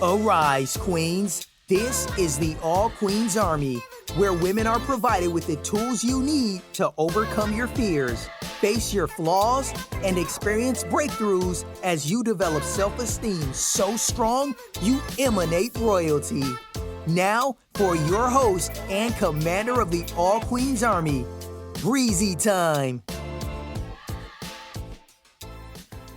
Arise, Queens. This is the All Queens Army, where women are provided with the tools you need to overcome your fears, face your flaws, and experience breakthroughs as you develop self-esteem so strong you emanate royalty. Now, for your host and commander of the All Queens Army, Breezy Time.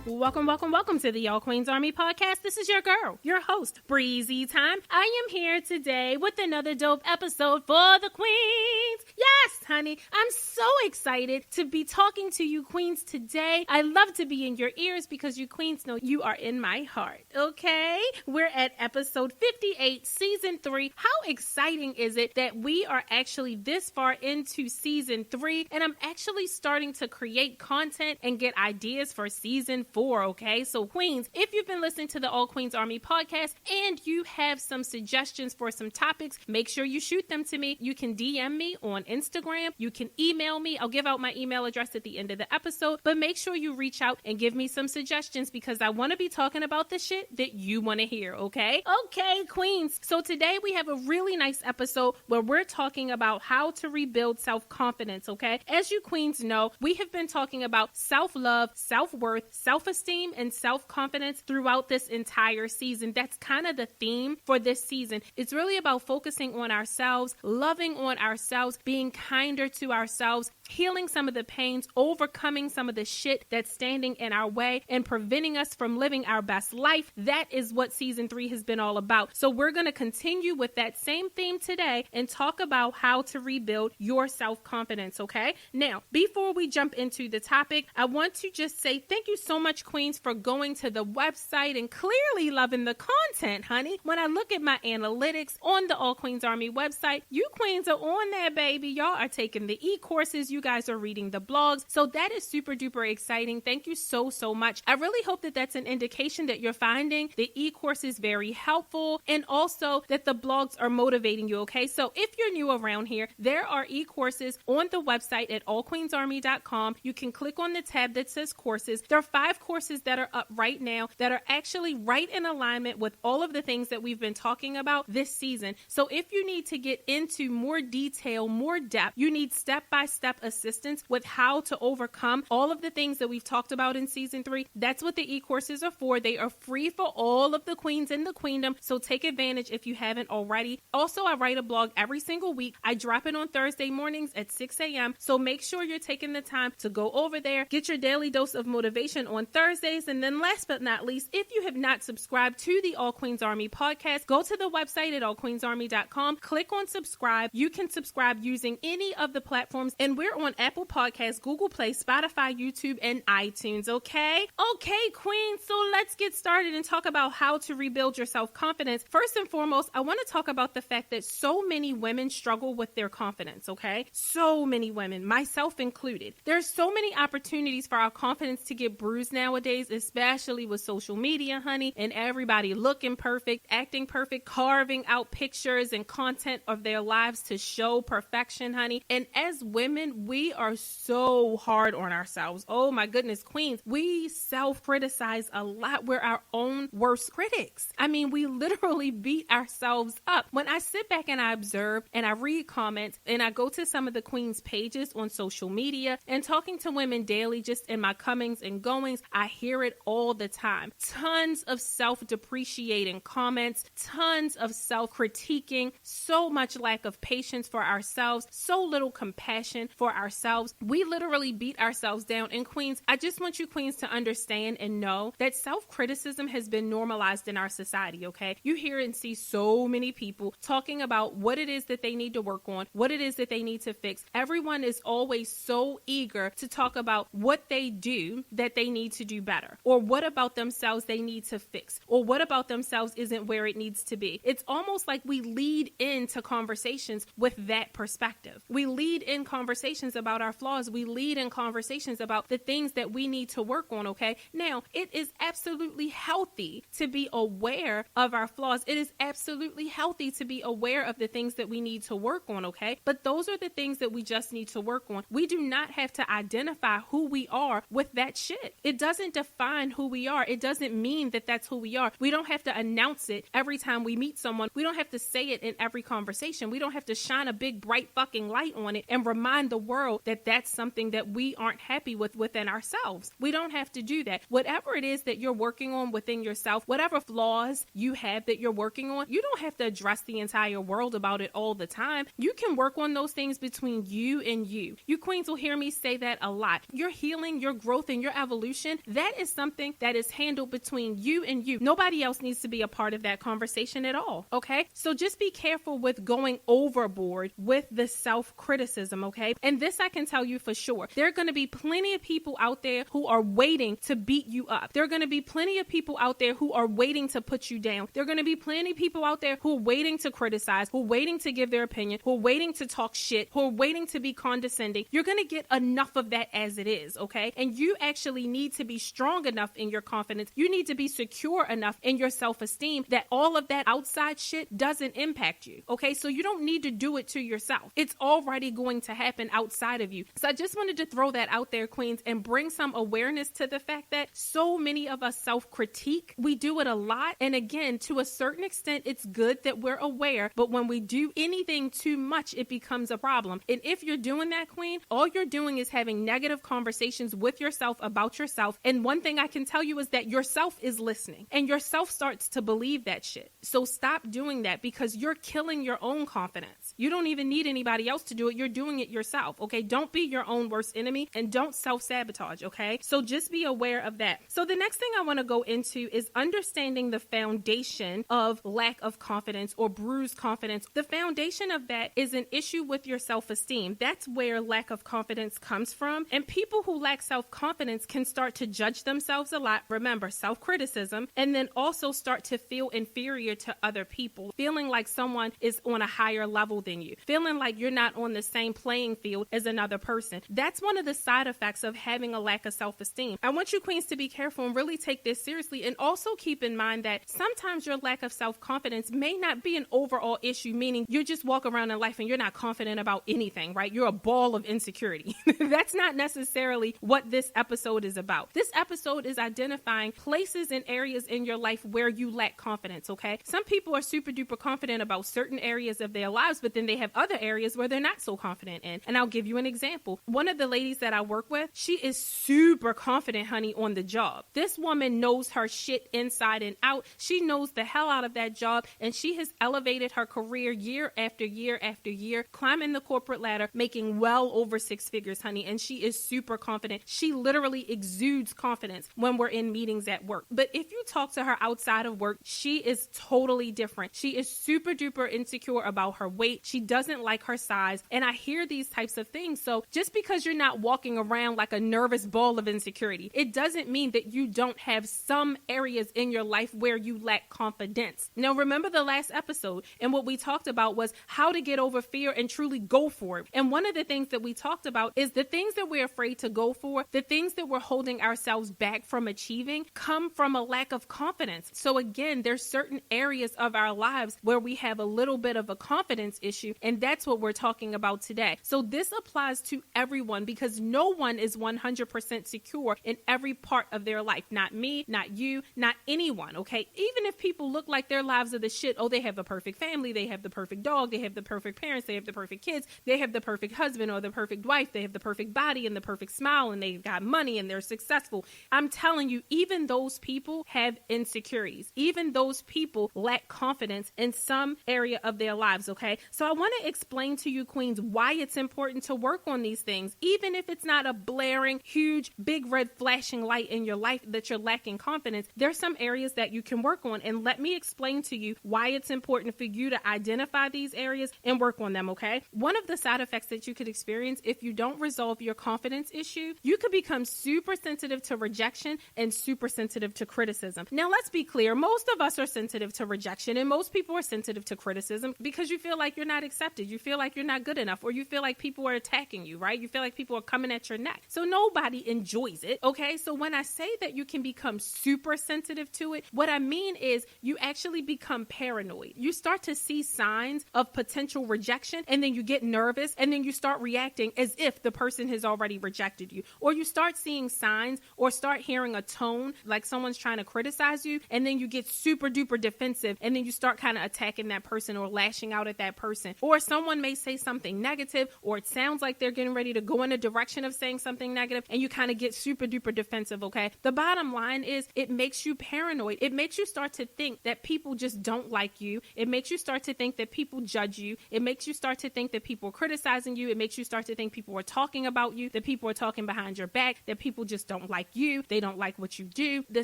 Welcome to the All Queens Army podcast. This is your girl, your host, Breezy Time. I am here today with another dope episode for the Queens. Yes, honey, I'm so excited to be talking to you Queens today. I love to be in your ears because you Queens know you are in my heart, okay? We're at episode 58, season 3. How exciting is it that we are actually this far into season 3 and I'm actually starting to create content and get ideas for season 4. Okay, so Queens, if you've been listening to the All Queens Army podcast and you have some suggestions for some topics, make sure you shoot them to me. You can DM me on Instagram. You can email me. I'll give out my email address at the end of the episode, but make sure you reach out and give me some suggestions because I want to be talking about the shit that you want to hear, okay? Okay, Queens. So today we have a really nice episode where we're talking about how to rebuild self-confidence, okay? As you Queens know, we have been talking about self-love, self-worth, self-esteem, and self-confidence throughout this entire season. That's kind of the theme for this season. It's really about focusing on ourselves, loving on ourselves, being kinder to ourselves, healing some of the pains, overcoming some of the shit that's standing in our way and preventing us from living our best life. That is what season 3 has been all about. So we're going to continue with that same theme today and talk about how to rebuild your self-confidence, okay? Now, before we jump into the topic, I want to just say thank you so much, Queens, for going to the website and clearly loving the content, honey. When I look at my analytics on the All Queens Army website, you Queens are on there, baby. Y'all are taking the e-courses. You guys are reading the blogs. So that is super duper exciting. Thank you so much. I really hope that that's an indication that you're finding the e-courses very helpful and also that the blogs are motivating you, okay? So if you're new around here, there are e-courses on the website at allqueensarmy.com. You can click on the tab that says courses. There are 5 courses that are up right now that are actually right in alignment with all of the things that we've been talking about this season. So if you need to get into more detail, more depth, you need step-by-step assistance with how to overcome all of the things that we've talked about in season 3. That's what the e-courses are for. They are free for all of the queens in the queendom. So take advantage if you haven't already. Also, I write a blog every single week. I drop it on Thursday mornings at 6 a.m. So make sure you're taking the time to go over there, get your daily dose of motivation on Thursdays. And then last but not least, if you have not subscribed to the All Queens Army podcast, go to the website at allqueensarmy.com, click on subscribe. You can subscribe using any of the platforms, and we're on Apple Podcasts, Google Play, Spotify, YouTube, and iTunes, okay? Okay, Queens, so let's get started and talk about how to rebuild your self-confidence. First and foremost, I want to talk about the fact that so many women struggle with their confidence, okay? So many women, myself included. There's so many opportunities for our confidence to get bruised nowadays, especially with social media, honey, and everybody looking perfect, acting perfect, carving out pictures and content of their lives to show perfection, honey. And as women, we are so hard on ourselves. Oh my goodness, Queens, we self-criticize a lot. We're our own worst critics. I mean, we literally beat ourselves up. When I sit back and I observe and I read comments and I go to some of the Queens pages on social media and talking to women daily, just in my comings and goings, I hear it all the time. Tons of self-depreciating comments, tons of self-critiquing, so much lack of patience for ourselves, so little compassion for ourselves. We literally beat ourselves down. And Queens, I just want you Queens to understand and know that self-criticism has been normalized in our society, okay? You hear and see so many people talking about what it is that they need to work on, what it is that they need to fix. Everyone is always so eager to talk about what they do that they need to do better, or what about themselves they need to fix, or what about themselves isn't where it needs to be. It's almost like we lead into conversations with that perspective. We lead in conversations conversations about our flaws. We lead in conversations about the things that we need to work on, okay? Now, it is absolutely healthy to be aware of our flaws. It is absolutely healthy to be aware of the things that we need to work on, okay? But those are the things that we just need to work on. We do not have to identify who we are with that shit. It doesn't define who we are. It doesn't mean that that's who we are. We don't have to announce it every time we meet someone. We don't have to say it in every conversation. We don't have to shine a big bright fucking light on it and remind the world that that's something that we aren't happy with within ourselves. We don't have to do that. Whatever it is that you're working on within yourself, whatever flaws you have that you're working on, you don't have to address the entire world about it all the time. You can work on those things between you and you. You queens will hear me say that a lot. Your healing, your growth, and your evolution, that is something that is handled between you and you. Nobody else needs to be a part of that conversation at all, okay? So just be careful with going overboard with the self-criticism, okay? And this I can tell you for sure. There are going to be plenty of people out there who are waiting to beat you up. There are going to be plenty of people out there who are waiting to put you down. There are going to be plenty of people out there who are waiting to criticize, who are waiting to give their opinion, who are waiting to talk shit, who are waiting to be condescending. You're going to get enough of that as it is, okay? And you actually need to be strong enough in your confidence. You need to be secure enough in your self-esteem that all of that outside shit doesn't impact you, okay? So you don't need to do it to yourself. It's already going to happen outside of you. So I just wanted to throw that out there, queens, and bring some awareness to the fact that so many of us self-critique. We do it a lot. And again, to a certain extent, it's good that we're aware, but when we do anything too much, it becomes a problem. And if you're doing that, queen, all you're doing is having negative conversations with yourself about yourself. And one thing I can tell you is that yourself is listening and yourself starts to believe that shit. So stop doing that because you're killing your own confidence. You don't even need anybody else to do it. You're doing it yourself, okay? Don't be your own worst enemy and don't self-sabotage, okay? So just be aware of that. So the next thing I want to go into is understanding the foundation of lack of confidence or bruised confidence. The foundation of that is an issue with your self-esteem. That's where lack of confidence comes from. And people who lack self-confidence can start to judge themselves a lot. Remember, self-criticism, and then also start to feel inferior to other people, feeling like someone is on a higher level than you, feeling like you're not on the same playing field as another person. That's one of the side effects of having a lack of self-esteem. I want you queens to be careful and really take this seriously, and also keep in mind that sometimes your lack of self-confidence may not be an overall issue, meaning you just walk around in life and you're not confident about anything, right? You're a ball of insecurity. That's not necessarily what this episode is about. This episode is identifying places and areas in your life where you lack confidence, okay? Some people are super duper confident about certain areas of their lives, but then they have other areas where they're not so confident in. And I'll give you an example. One of the ladies that I work with, she is super confident, honey, on the job. This woman knows her shit inside and out. She knows the hell out of that job, and she has elevated her career year after year after year, climbing the corporate ladder, making well over 6 figures, honey, and she is super confident. She literally exudes confidence when we're in meetings at work. But if you talk to her outside of work, she is totally different. She is super duper insecure about her weight. She doesn't like her size, and I hear these types of things. So just because you're not walking around like a nervous ball of insecurity, it doesn't mean that you don't have some areas in your life where you lack confidence. Now, remember the last episode, and what we talked about was how to get over fear and truly go for it. And one of the things that we talked about is the things that we're afraid to go for, the things that we're holding ourselves back from achieving, come from a lack of confidence. So again, there's certain areas of our lives where we have a little bit of a confidence issue, and that's what we're talking about today. So this applies to everyone because no one is 100% secure in every part of their life. Not me, not you, not anyone, okay? Even if people look like their lives are the shit, oh, they have the perfect family, they have the perfect dog, they have the perfect parents, they have the perfect kids, they have the perfect husband or the perfect wife, they have the perfect body and the perfect smile, and they've got money and they're successful. I'm telling you, even those people have insecurities. Even those people lack confidence in some area of their lives, okay? So I want to explain to you, queens, why it's important to work on these things, even if it's not a blaring, huge, big red flashing light in your life that you're lacking confidence. There's some areas that you can work on, and let me explain to you why it's important for you to identify these areas and work on them, okay? One of the side effects that you could experience if you don't resolve your confidence issue, you could become super sensitive to rejection and super sensitive to criticism. Now, let's be clear. Most of us are sensitive to rejection, and most people are sensitive to criticism because you feel like you're not accepted. You feel like you're not good enough, or you feel like people are attacking you, right? You feel like people are coming at your neck. So nobody enjoys it, okay? So when I say that you can become super sensitive to it, what I mean is you actually become paranoid. You start to see signs of potential rejection, and then you get nervous, and then you start reacting as if the person has already rejected you. Or you start seeing signs or start hearing a tone like someone's trying to criticize you, and then you get super duper defensive, and then you start kind of attacking that person or lashing out at that person. Or someone may say something negative, or it sounds like they're getting ready to go in a direction of saying something negative, and you kind of get super duper defensive, okay? The bottom line is it makes you paranoid. It makes you start to think that people just don't like you. It makes you start to think that people judge you. It makes you start to think that people are criticizing you. It makes you start to think people are talking about you, that people are talking behind your back, that people just don't like you. They don't like what you do. The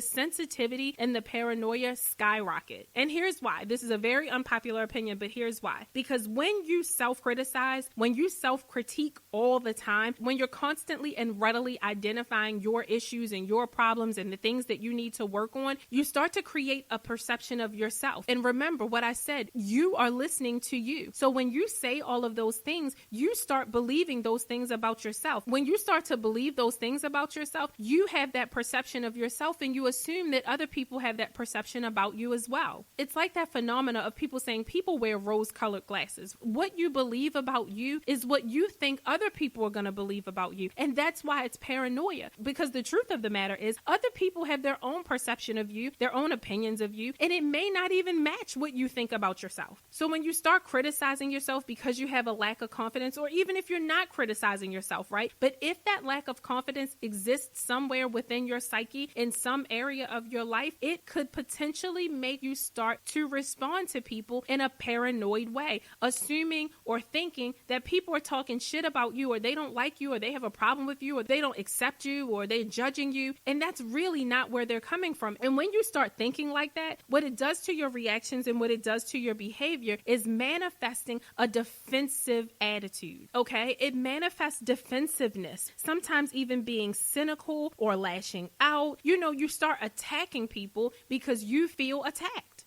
sensitivity and the paranoia skyrocket. And here's why. This is a very unpopular opinion, but here's why. Because when you self-criticize, when you self-critique all the time, when you're constantly and readily identifying your issues and your problems and the things that you need to work on, you start to create a perception of yourself. And remember what I said, you are listening to you. So when you say all of those things, you start believing those things about yourself. When you start to believe those things about yourself, you have that perception of yourself, and you assume that other people have that perception about you as well. It's like that phenomena of people saying people wear rose-colored glasses. What you believe about you is what you think other people are going to believe about you. And that's why it's paranoia. Because the truth of the matter is other people have their own perception of you, their own opinions of you, and it may not even match what you think about yourself. So when you start criticizing yourself because you have a lack of confidence, or even if you're not criticizing yourself, right? But if that lack of confidence exists somewhere within your psyche, in some area of your life, it could potentially make you start to respond to people in a paranoid way, assuming or thinking that people are talking shit about you, or they don't like you, or they have a problem with you, or they don't accept you, or they're judging you. And that's really not where they're coming from. And when you start thinking like that, what it does to your reactions and what it does to your behavior is manifesting a defensive attitude, okay? It manifests defensiveness, sometimes even being cynical or lashing out. You start attacking people because you feel attacked.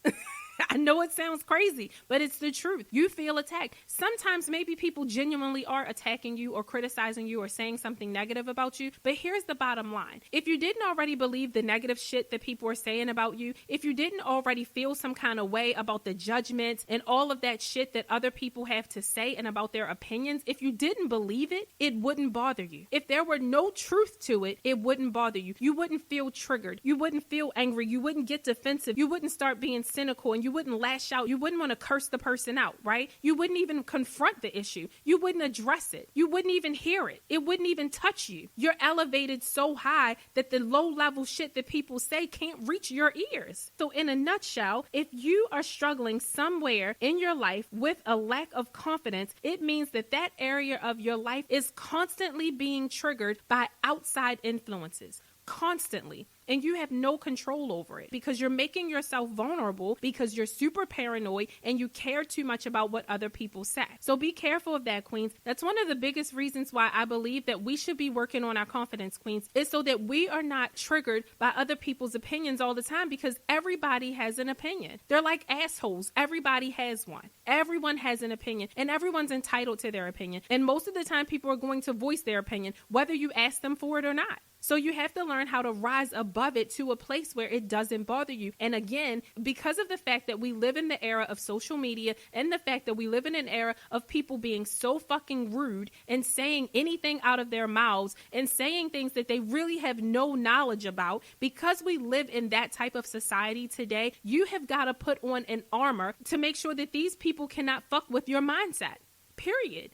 I know it sounds crazy, but it's the truth. You feel attacked. Sometimes maybe people genuinely are attacking you or criticizing you or saying something negative about you. But here's the bottom line. If you didn't already believe the negative shit that people are saying about you, if you didn't already feel some kind of way about the judgments and all of that shit that other people have to say and about their opinions, if you didn't believe it, it wouldn't bother you. If there were no truth to it, it wouldn't bother you. You wouldn't feel triggered. You wouldn't feel angry. You wouldn't get defensive. You wouldn't start being cynical, and you wouldn't lash out. You wouldn't want to curse the person out, right? You wouldn't even confront the issue. You wouldn't address it. You wouldn't even hear it. It wouldn't even touch you. You're elevated so high that the low-level shit that people say can't reach your ears. So in a nutshell, if you are struggling somewhere in your life with a lack of confidence, it means that that area of your life is constantly being triggered by outside influences. Constantly. And you have no control over it because you're making yourself vulnerable because you're super paranoid and you care too much about what other people say. So be careful of that, queens. That's one of the biggest reasons why I believe that we should be working on our confidence, queens, is so that we are not triggered by other people's opinions all the time, because everybody has an opinion. They're like assholes. Everybody has one. Everyone has an opinion, and everyone's entitled to their opinion. And most of the time people are going to voice their opinion, whether you ask them for it or not. So you have to learn how to rise above it to a place where it doesn't bother you. And again, because of the fact that we live in the era of social media and the fact that we live in an era of people being so fucking rude and saying anything out of their mouths and saying things that they really have no knowledge about, because we live in that type of society today, you have got to put on an armor to make sure that these people cannot fuck with your mindset. Period.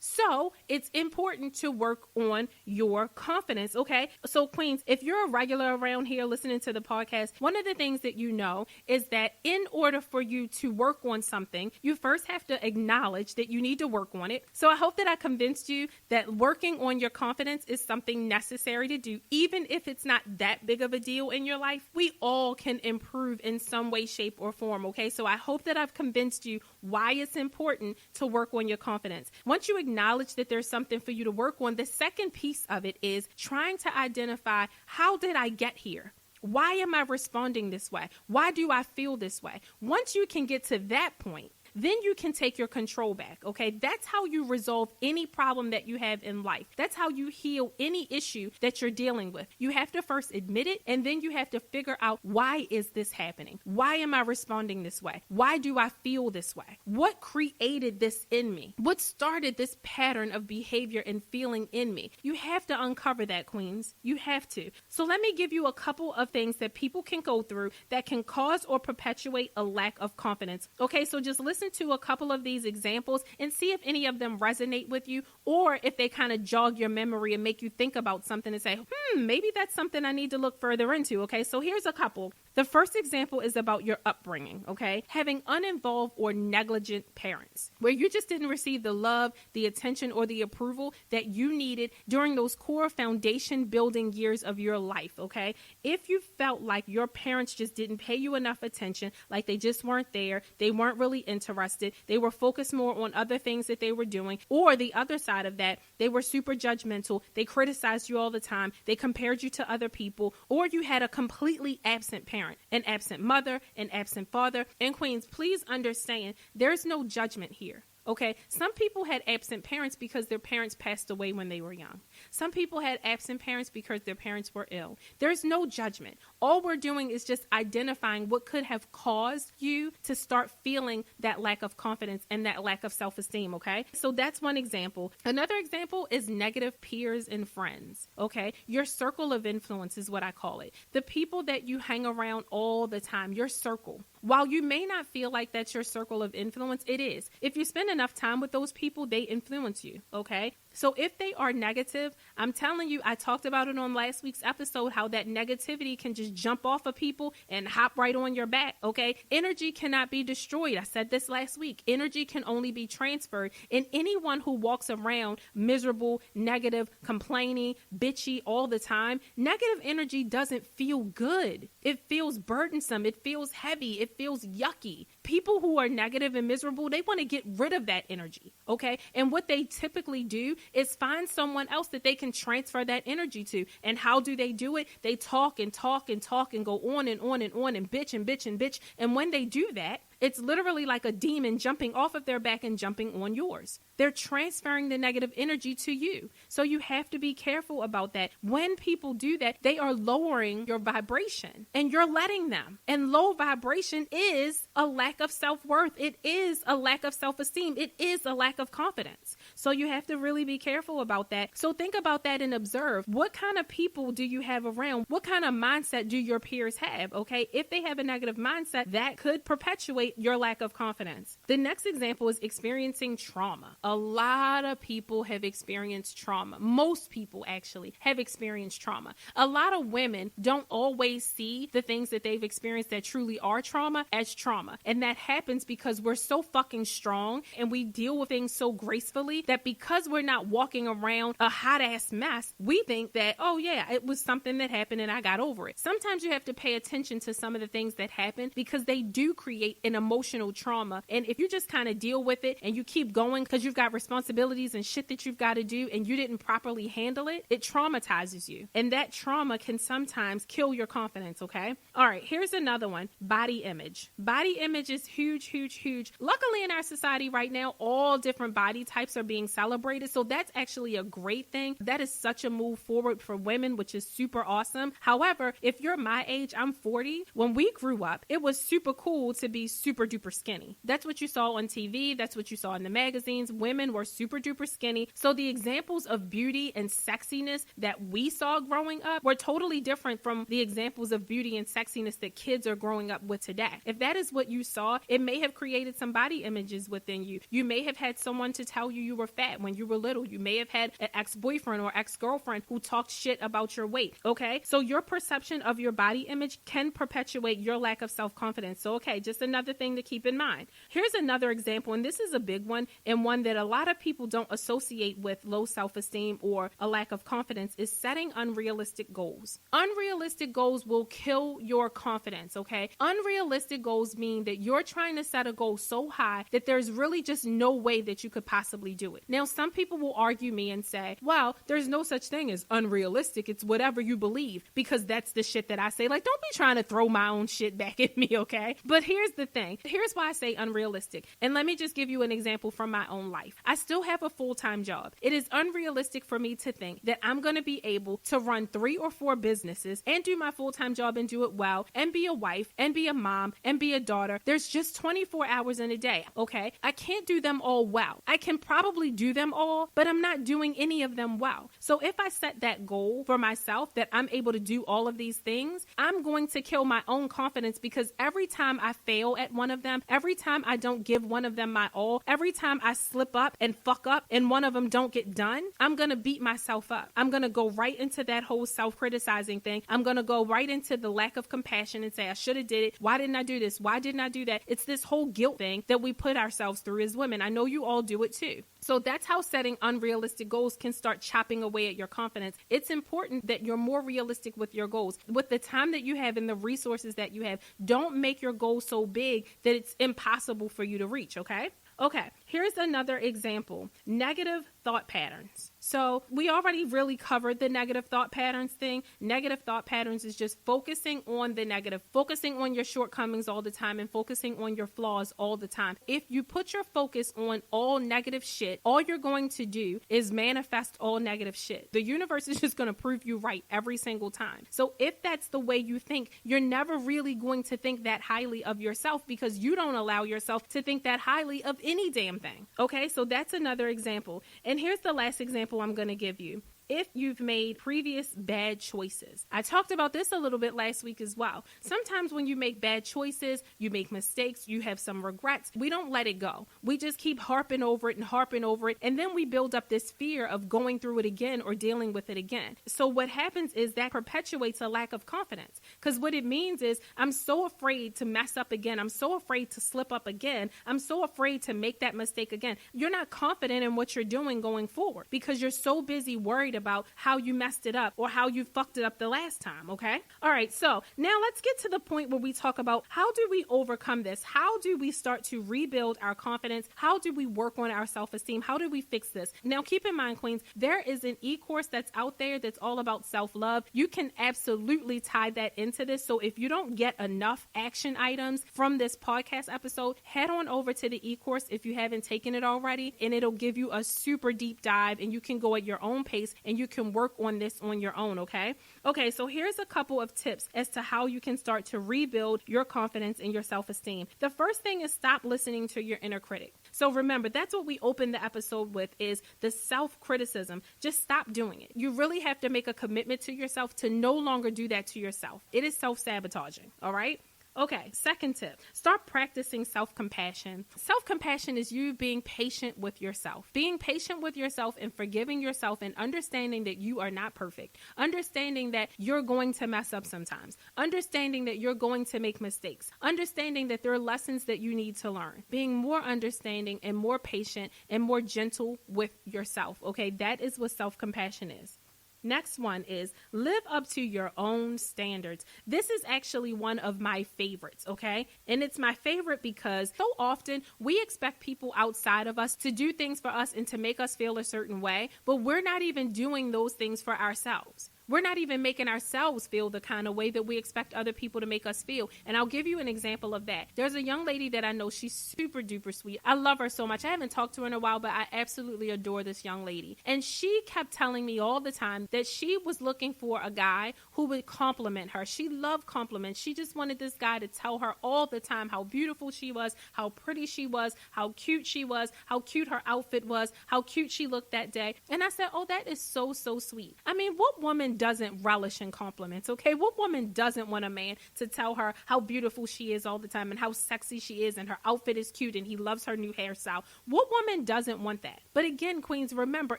So it's important to work on your confidence, okay? So queens, if you're a regular around here listening to the podcast, one of the things that you know is that in order for you to work on something, you first have to acknowledge that you need to work on it. So I hope that I convinced you that working on your confidence is something necessary to do, even if it's not that big of a deal in your life. We all can improve in some way, shape, or form, okay? So I hope that I've convinced you why it's important to work on your confidence. Once you acknowledge that there's something for you to work on, the second piece of it is trying to identify, how did I get here? Why am I responding this way? Why do I feel this way? Once you can get to that point, then you can take your control back, okay? That's how you resolve any problem that you have in life. That's how you heal any issue that you're dealing with. You have to first admit it, and then you have to figure out, why is this happening? Why am I responding this way? Why do I feel this way? What created this in me? What started this pattern of behavior and feeling in me? You have to uncover that, queens. You have to. So let me give you a couple of things that people can go through that can cause or perpetuate a lack of confidence. Okay, so just listen to a couple of these examples and see if any of them resonate with you, or if they kind of jog your memory and make you think about something and say, maybe that's something I need to look further into. Okay, so here's a couple. The first example is about your upbringing, okay? Having uninvolved or negligent parents, where you just didn't receive the love, the attention, or the approval that you needed during those core foundation building years of your life, okay? If you felt like your parents just didn't pay you enough attention, like they just weren't there, they weren't really interested, they were focused more on other things that they were doing, or the other side of that, they were super judgmental, they criticized you all the time, they compared you to other people, or you had a completely absent parent, an absent mother, an absent father. And queens, please understand, there's no judgment here. Okay, some people had absent parents because their parents passed away when they were young. Some people had absent parents because their parents were ill. There's no judgment. All we're doing is just identifying what could have caused you to start feeling that lack of confidence and that lack of self-esteem, okay? So that's one example. Another example is negative peers and friends, okay? Your circle of influence is what I call it. The people that you hang around all the time, your circle. While you may not feel like that's your circle of influence, it is. If you spend enough time with those people, they influence you, okay? So if they are negative, I'm telling you, I talked about it on last week's episode, how that negativity can just jump off of people and hop right on your back, okay? Energy cannot be destroyed. I said this last week. Energy can only be transferred. And anyone who walks around miserable, negative, complaining, bitchy all the time, negative energy doesn't feel good. It feels burdensome. It feels heavy. It feels yucky. People who are negative and miserable, they want to get rid of that energy, okay? And what they typically do is find someone else that they can transfer that energy to. And how do they do it? They talk and talk and talk and go on and on and on and bitch and bitch and bitch. And when they do that, it's literally like a demon jumping off of their back and jumping on yours. They're transferring the negative energy to you. So you have to be careful about that. When people do that, they are lowering your vibration and you're letting them. And low vibration is a lack of self-worth. It is a lack of self-esteem. It is a lack of confidence. So you have to really be careful about that. So think about that and observe, what kind of people do you have around? What kind of mindset do your peers have? Okay. If they have a negative mindset, that could perpetuate your lack of confidence. The next example is experiencing trauma. A lot of people have experienced trauma. Most people actually have experienced trauma. A lot of women don't always see the things that they've experienced that truly are trauma as trauma. And that happens because we're so fucking strong and we deal with things so gracefully that because we're not walking around a hot ass mess, we think that, oh yeah, it was something that happened and I got over it. Sometimes you have to pay attention to some of the things that happen because they do create an emotional trauma. And if you just kind of deal with it and you keep going because you've got responsibilities and shit that you've got to do and you didn't properly handle it, it traumatizes you. And that trauma can sometimes kill your confidence, okay? All right, here's another one. Body image. Body image is huge, huge, huge. Luckily in our society right now, all different body types are being celebrated. So that's actually a great thing. That is such a move forward for women, which is super awesome. However, if you're my age, I'm 40. When we grew up, it was super cool to be super duper skinny. That's what you saw on TV. That's what you saw in the magazines. Women were super duper skinny. So the examples of beauty and sexiness that we saw growing up were totally different from the examples of beauty and sexiness that kids are growing up with today. If that is what you saw, it may have created some body images within you. You may have had someone to tell you were fat when you were little. You may have had an ex-boyfriend or ex-girlfriend who talked shit about your weight. Okay. So your perception of your body image can perpetuate your lack of self-confidence. So, okay, just another thing to keep in mind. Here's another example, and this is a big one, and one that a lot of people don't associate with low self-esteem or a lack of confidence, is setting unrealistic goals. Unrealistic goals will kill your confidence, okay? Unrealistic goals mean that you're trying to set a goal so high that there's really just no way that you could possibly do do it. Now, some people will argue me and say, well, there's no such thing as unrealistic. It's whatever you believe, because that's the shit that I say. Like, don't be trying to throw my own shit back at me, okay? But here's the thing. Here's why I say unrealistic. And let me just give you an example from my own life. I still have a full-time job. It is unrealistic for me to think that I'm going to be able to run 3 or 4 businesses and do my full-time job and do it well and be a wife and be a mom and be a daughter. There's just 24 hours in a day, okay? I can't do them all well. I can probably do them all, but I'm not doing any of them well. So if I set that goal for myself that I'm able to do all of these things, I'm going to kill my own confidence, because every time I fail at one of them, every time I don't give one of them my all, every time I slip up and fuck up and one of them don't get done, I'm going to beat myself up. I'm going to go right into that whole self-criticizing thing. I'm going to go right into the lack of compassion and say, I should have did it. Why didn't I do this? Why didn't I do that? It's this whole guilt thing that we put ourselves through as women. I know you all do it too. So that's how setting unrealistic goals can start chopping away at your confidence. It's important that you're more realistic with your goals. With the time that you have and the resources that you have, don't make your goals so big that it's impossible for you to reach, okay? Okay, here's another example. Negative thought patterns. So we already really covered the negative thought patterns thing. Negative thought patterns is just focusing on the negative, focusing on your shortcomings all the time and focusing on your flaws all the time. If you put your focus on all negative shit, all you're going to do is manifest all negative shit. The universe is just going to prove you right every single time. So if that's the way you think, you're never really going to think that highly of yourself, because you don't allow yourself to think that highly of any damn thing. Okay, so that's another example. And here's the last example I'm going to give you. If you've made previous bad choices. I talked about this a little bit last week as well. Sometimes when you make bad choices, you make mistakes, you have some regrets, we don't let it go. We just keep harping over it, and then we build up this fear of going through it again or dealing with it again. So what happens is that perpetuates a lack of confidence, because what it means is I'm so afraid to mess up again. I'm so afraid to slip up again. I'm so afraid to make that mistake again. You're not confident in what you're doing going forward because you're so busy worried about how you messed it up or how you fucked it up the last time, okay? All right, so now let's get to the point where we talk about how do we overcome this? How do we start to rebuild our confidence? How do we work on our self-esteem? How do we fix this? Now, keep in mind, queens, there is an e-course that's out there that's all about self-love. You can absolutely tie that into this. So if you don't get enough action items from this podcast episode, head on over to the e-course if you haven't taken it already, and it'll give you a super deep dive, and you can go at your own pace and you can work on this on your own, okay? Okay, so here's a couple of tips as to how you can start to rebuild your confidence and your self-esteem. The first thing is stop listening to your inner critic. So remember, that's what we opened the episode with, is the self-criticism. Just stop doing it. You really have to make a commitment to yourself to no longer do that to yourself. It is self-sabotaging, all right? Okay, second tip, start practicing self-compassion. Self-compassion is you being patient with yourself. Being patient with yourself and forgiving yourself and understanding that you are not perfect. Understanding that you're going to mess up sometimes. Understanding that you're going to make mistakes. Understanding that there are lessons that you need to learn. Being more understanding and more patient and more gentle with yourself. Okay, that is what self-compassion is. Next one is live up to your own standards. This is actually one of my favorites, okay? And it's my favorite because so often we expect people outside of us to do things for us and to make us feel a certain way, but we're not even doing those things for ourselves. We're not even making ourselves feel the kind of way that we expect other people to make us feel. And I'll give you an example of that. There's a young lady that I know. She's super duper sweet. I love her so much. I haven't talked to her in a while, but I absolutely adore this young lady. And she kept telling me all the time that she was looking for a guy who would compliment her. She loved compliments. She just wanted this guy to tell her all the time how beautiful she was, how pretty she was, how cute she was, how cute her outfit was, how cute she looked that day. And I said, oh, that is so, so sweet. I mean, what woman doesn't relish in compliments, okay? What woman doesn't want a man to tell her how beautiful she is all the time and how sexy she is and her outfit is cute and he loves her new hairstyle? What woman doesn't want that? But again, queens, remember,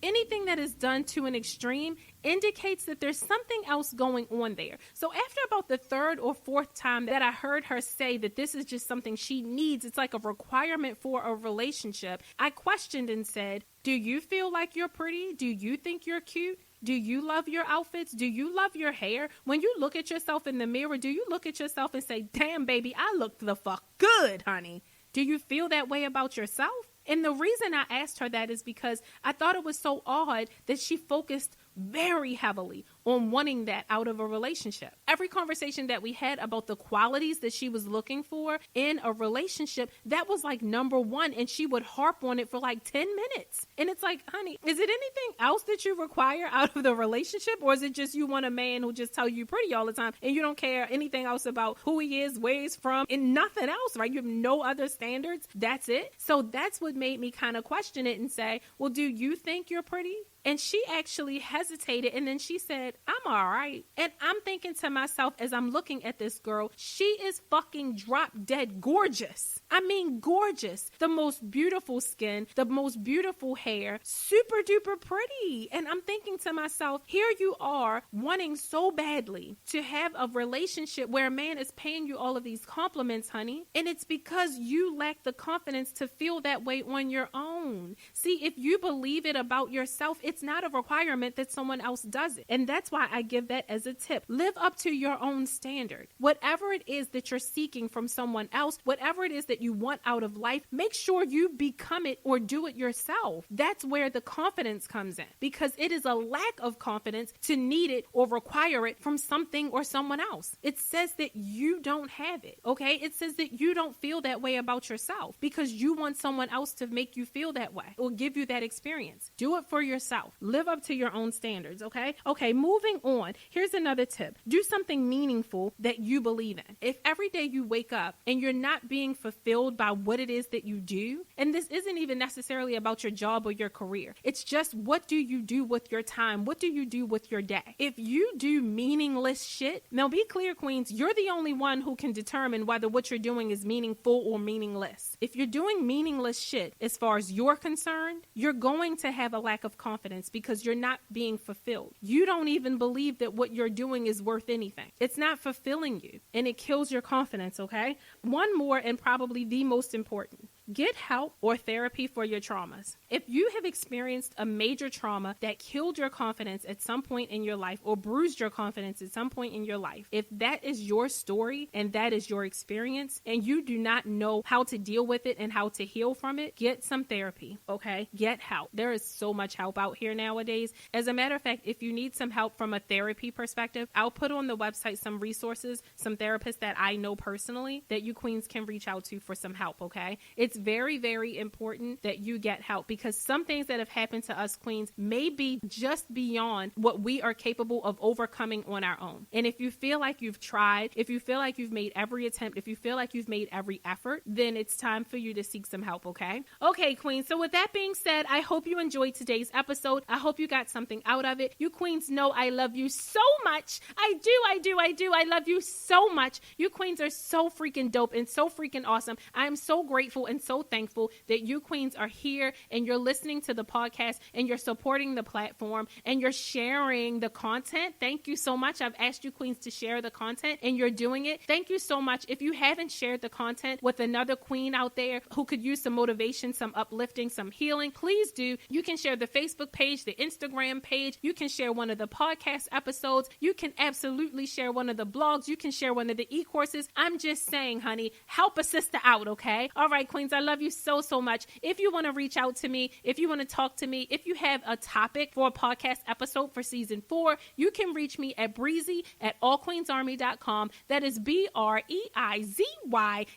anything that is done to an extreme indicates that there's something else going on there. So after about the third or fourth time that I heard her say that this is just something she needs, it's like a requirement for a relationship, I questioned and said, do you feel like you're pretty? Do you think you're cute? Do you love your outfits? Do you love your hair? When you look at yourself in the mirror, do you look at yourself and say, damn, baby, I look the fuck good, honey? Do you feel that way about yourself? And the reason I asked her that is because I thought it was so odd that she focused very heavily on wanting that out of a relationship. Every conversation that we had about the qualities that she was looking for in a relationship, that was like number one, and she would harp on it for like 10 minutes. And it's like, honey, is it anything else that you require out of the relationship, or is it just you want a man who just tell you pretty all the time and you don't care anything else about who he is, where he's from, and nothing else, right? You have no other standards. That's it. So that's what made me kind of question it and say, well, do you think you're pretty? And she actually hesitated, and then she said, I'm all right. And I'm thinking to myself as I'm looking at this girl, she is fucking drop dead gorgeous. I mean, gorgeous. The most beautiful skin, the most beautiful hair, super duper pretty. And I'm thinking to myself, here you are wanting so badly to have a relationship where a man is paying you all of these compliments, honey. And it's because you lack the confidence to feel that way on your own. See, if you believe it about yourself, it's not a requirement that someone else does it. And that's why I give that as a tip. Live up to your own standard. Whatever it is that you're seeking from someone else, whatever it is that you want out of life, make sure you become it or do it yourself. That's where the confidence comes in, because it is a lack of confidence to need it or require it from something or someone else. It says that you don't have it, okay? It says that you don't feel that way about yourself because you want someone else to make you feel that way or give you that experience. Do it for yourself. Live up to your own standards, okay? Okay, moving on. Here's another tip. Do something meaningful that you believe in. If every day you wake up and you're not being fulfilled by what it is that you do, and this isn't even necessarily about your job or your career, it's just what do you do with your time? What do you do with your day? If you do meaningless shit, now be clear, queens, you're the only one who can determine whether what you're doing is meaningful or meaningless. If you're doing meaningless shit, as far as you're concerned, you're going to have a lack of confidence because you're not being fulfilled. You don't even believe that what you're doing is worth anything. It's not fulfilling you, and it kills your confidence, okay? One more, and probably the most important. Get help or therapy for your traumas. If you have experienced a major trauma that killed your confidence at some point in your life or bruised your confidence at some point in your life, if that is your story and that is your experience and you do not know how to deal with it and how to heal from it, get some therapy, okay? Get help. There is so much help out here nowadays. As a matter of fact, if you need some help from a therapy perspective, I'll put on the website some resources, some therapists that I know personally that you queens can reach out to for some help, okay? It's very, very important that you get help because some things that have happened to us queens may be just beyond what we are capable of overcoming on our own. And if you feel like you've tried, if you feel like you've made every attempt, if you feel like you've made every effort, then it's time for you to seek some help, okay? Okay, queens. So with that being said, I hope you enjoyed today's episode. I hope you got something out of it. You queens know I love you so much. I do. I love you so much. You queens are so freaking dope and so freaking awesome. I am so grateful and so thankful that you queens are here and you're listening to the podcast and you're supporting the platform and you're sharing the content. Thank you so much. I've asked you queens to share the content and you're doing it. Thank you so much. If you haven't shared the content with another queen out there who could use some motivation, some uplifting, some healing, please do. You can share the Facebook page, the Instagram page. You can share one of the podcast episodes. You can absolutely share one of the blogs. You can share one of the e-courses. I'm just saying, honey, help a sister out, okay? All right, queens, I love you so, so much. If you want to reach out to me, if you want to talk to me, if you have a topic for a podcast episode for season 4, you can reach me at breezy@allqueensarmy.com. That is BREIZY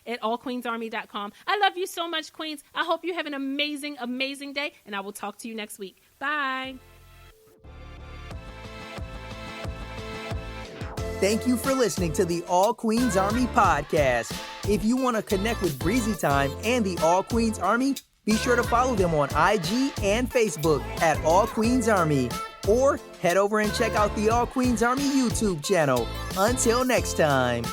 at allqueensarmy.com. I love you so much, queens. I hope you have an amazing, amazing day, and I will talk to you next week. Bye. Thank you for listening to the All Queens Army podcast. If you want to connect with Breezy Time and the All Queens Army, be sure to follow them on IG and Facebook at All Queens Army. Or head over and check out the All Queens Army YouTube channel. Until next time.